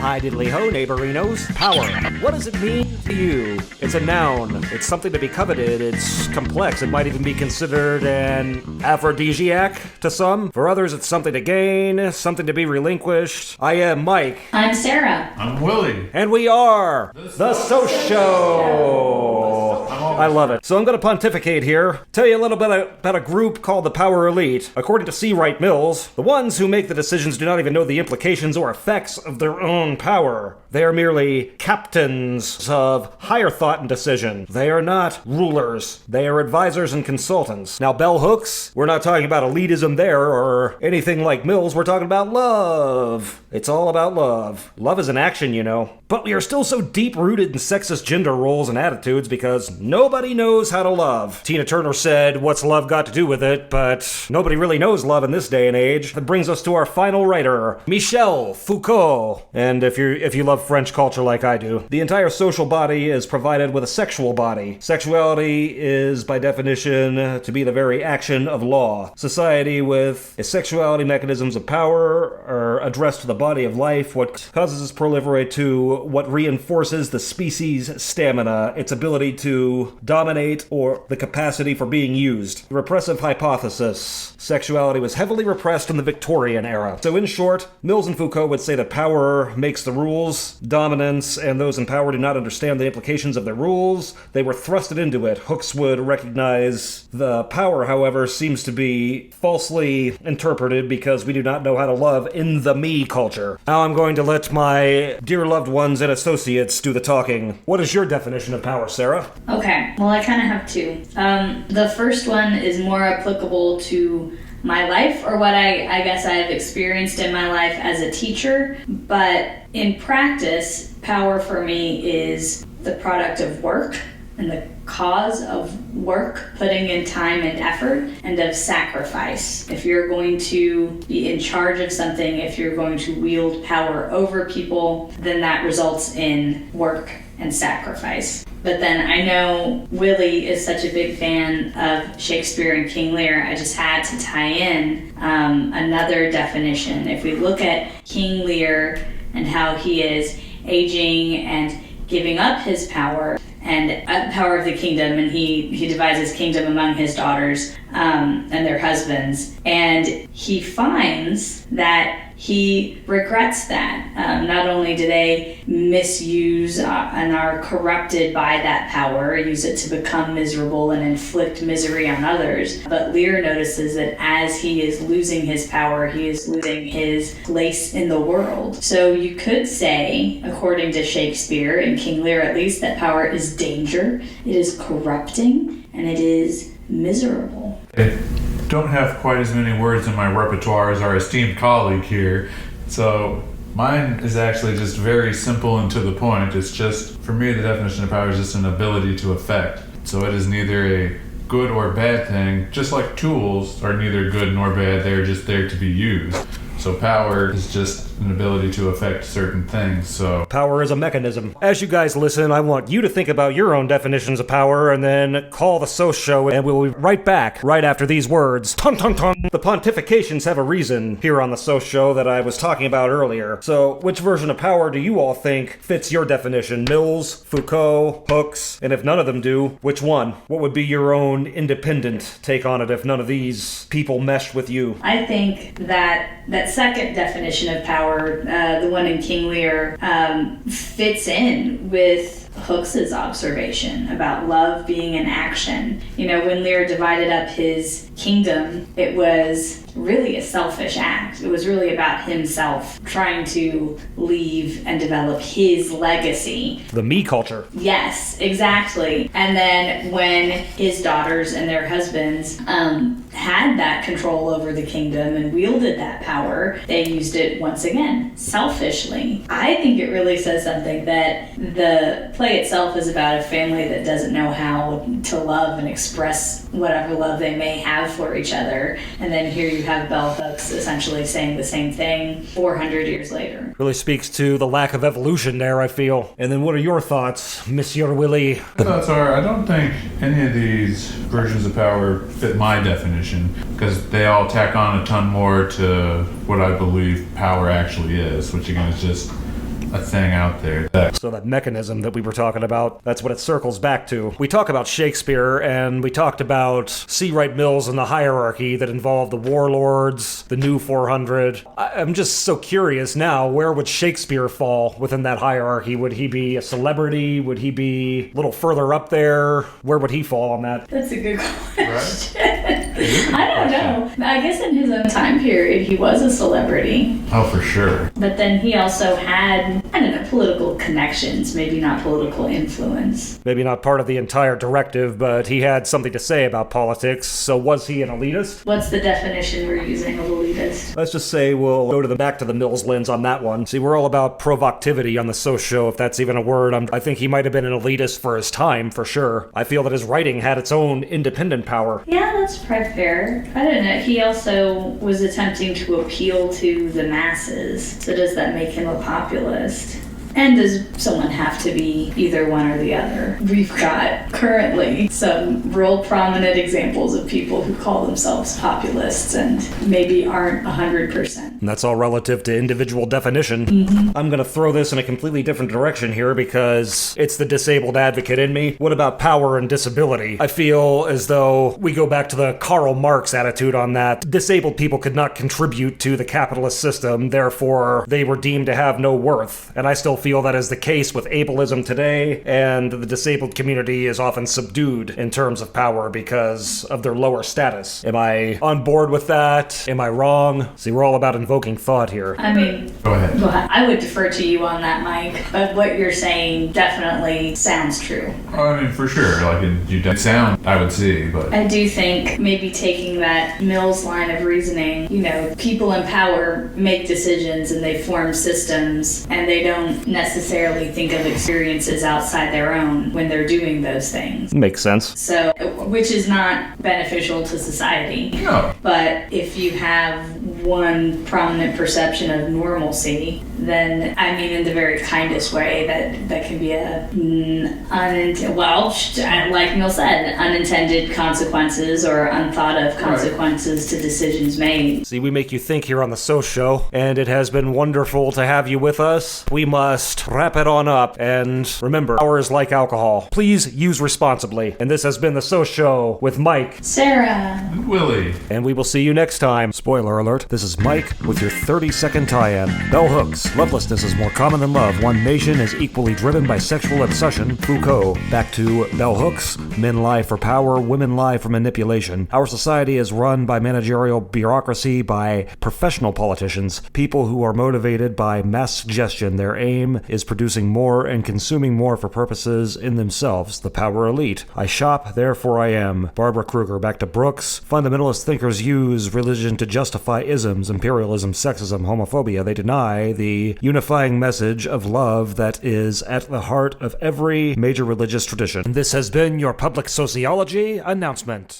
hi diddly ho, neighborinos. Power. What does it mean to you? It's a noun. It's something to be coveted. It's complex. It might even be considered an aphrodisiac to some. For others, it's something to gain, something to be relinquished. I am Mike. I'm Sarah. I'm Willie. And we are the SOC Show. I love it. So I'm going to pontificate here, tell you a little bit about a group called the Power Elite. According to C. Wright Mills, the ones who make the decisions do not even know the implications or effects of their own power. They are merely captains of higher thought and decision. They are not rulers. They are advisors and consultants. Now, bell hooks, we're not talking about elitism there or anything like Mills. We're talking about love. It's all about love. Love is an action, you know. But we are still so deep-rooted in sexist gender roles and attitudes because nobody knows how to love. Tina Turner said, "What's love got to do with it?" But nobody really knows love in this day and age. That brings us to our final writer, Michel Foucault. And if you love French culture like I do, the entire social body is provided with a sexual body. Sexuality is, by definition, to be the very action of law. Society with its sexuality mechanisms of power are addressed to the body of life, what causes us to proliferate to what reinforces the species' stamina, its ability to dominate or the capacity for being used. The repressive hypothesis. Sexuality was heavily repressed in the Victorian era. So in short, Mills and Foucault would say that power makes the rules, dominance, and those in power do not understand the implications of their rules. They were thrusted into it. Hooks would recognize the power, however, seems to be falsely interpreted because we do not know how to love in the me culture. Now I'm going to let my dear loved ones and associates do the talking. What is your definition of power, Sarah? Okay, well, I kind of have two. The first one is more applicable to my life, or what I guess I've experienced in my life as a teacher. But in practice, power for me is the product of work and the cause of work, putting in time and effort, and of sacrifice. If you're going to be in charge of something, if you're going to wield power over people, then that results in work and sacrifice. But then I know Willie is such a big fan of Shakespeare and King Lear. I just had to tie in another definition. If we look at King Lear and how he is aging and giving up his power and power of the kingdom, and he divides his kingdom among his daughters and their husbands, and he finds that he regrets that. Not only do they misuse and are corrupted by that power, use it to become miserable and inflict misery on others, but Lear notices that as he is losing his power, he is losing his place in the world. So you could say, according to Shakespeare and King Lear at least, that power is danger, it is corrupting, and it is miserable. I don't have quite as many words in my repertoire as our esteemed colleague here, so mine is actually just very simple and to the point. It's just, for me, the definition of power is just an ability to affect. So it is neither a good or bad thing, just like tools are neither good nor bad, they're just there to be used. So power is just an ability to affect certain things, so... Power is a mechanism. As you guys listen, I want you to think about your own definitions of power and then call the SOC Show, and we'll be right back right after these words. Tung tung tung! The pontifications have a reason here on the SOC Show that I was talking about earlier. So, which version of power do you all think fits your definition? Mills, Foucault, Hooks, and if none of them do, which one? What would be your own independent take on it if none of these people meshed with you? I think that second definition of power, the one in King Lear, fits in with Hooks's observation about love being an action. You know, when Lear divided up his kingdom, it was really a selfish act. It was really about himself trying to leave and develop his legacy. The me culture. Yes, exactly. And then when his daughters and their husbands had that control over the kingdom and wielded that power, they used it once again, selfishly. I think it really says something that the play itself is about a family that doesn't know how to love and express whatever love they may have for each other. And then here you have bell hooks essentially saying the same thing 400 years later. Really speaks to the lack of evolution there, I feel. And then what are your thoughts, Monsieur Willie? Thoughts are, I don't think any of these versions of power fit my definition, because they all tack on a ton more to what I believe power actually is, which again is just a thing out there. So that mechanism that we were talking about, that's what it circles back to. We talk about Shakespeare, and we talked about C. Wright Mills and the hierarchy that involved the warlords, the new 400. I'm just so curious now, where would Shakespeare fall within that hierarchy? Would he be a celebrity? Would he be a little further up there? Where would he fall on that? That's a good question. Right? I don't know. I guess in his own time period, he was a celebrity. Oh, for sure. But then he also had, I don't know, political connections, maybe not political influence. Maybe not part of the entire directive, but he had something to say about politics. So was he an elitist? What's the definition we're using of elitist? Let's just say we'll go back to the Mills lens on that one. See, we're all about provocativity on the SOC show, if that's even a word. I think he might have been an elitist for his time, for sure. I feel that his writing had its own independent power. Yeah, that's probably fair. I don't know. He also was attempting to appeal to the masses. So does that make him a populist? And does someone have to be either one or the other? We've got currently some real prominent examples of people who call themselves populists and maybe aren't 100%. And that's all relative to individual definition. I'm going to throw this in a completely different direction here because it's the disabled advocate in me. What about power and disability? I feel as though we go back to the Karl Marx attitude on that. Disabled people could not contribute to the capitalist system, therefore they were deemed to have no worth. And I still feel that is the case with ableism today, and the disabled community is often subdued in terms of power because of their lower status. Am I on board with that? Am I wrong? See, we're all about invoking thought here. I mean, Go ahead. I would defer to you on that, Mike, but what you're saying definitely sounds true. I mean, for sure. Like, you don't sound, I would see, but I do think maybe taking that Mills line of reasoning, people in power make decisions and they form systems, and they don't necessarily think of experiences outside their own when they're doing those things. Makes sense. So, which is not beneficial to society. no. But if you have one prominent perception of normalcy, then, I mean, in the very kindest way, that can be like Mill said, unintended consequences or unthought of consequences to decisions made. See, we make you think here on the SOC show, and it has been wonderful to have you with us. We must wrap it on up, and remember, power is like alcohol. Please use responsibly. And this has been the SOC show with Mike, Sarah, Willie. and we will see you next time. Spoiler alert, this is Mike with your 30-second tie-in. Bell hooks. Lovelessness is more common than love. One nation is equally driven by sexual obsession. Foucault. Back to bell hooks. Men lie for power, women lie for manipulation. Our society is run by managerial bureaucracy, by professional politicians, people who are motivated by mass suggestion. Their aim is producing more and consuming more for purposes in themselves. The power elite. I shop, therefore I am. Barbara Kruger. Back to Brooks. Fundamentalist thinkers use religion to justify isms, imperialism, sexism, homophobia. They deny the unifying message of love that is at the heart of every major religious tradition. And this has been your public sociology announcement.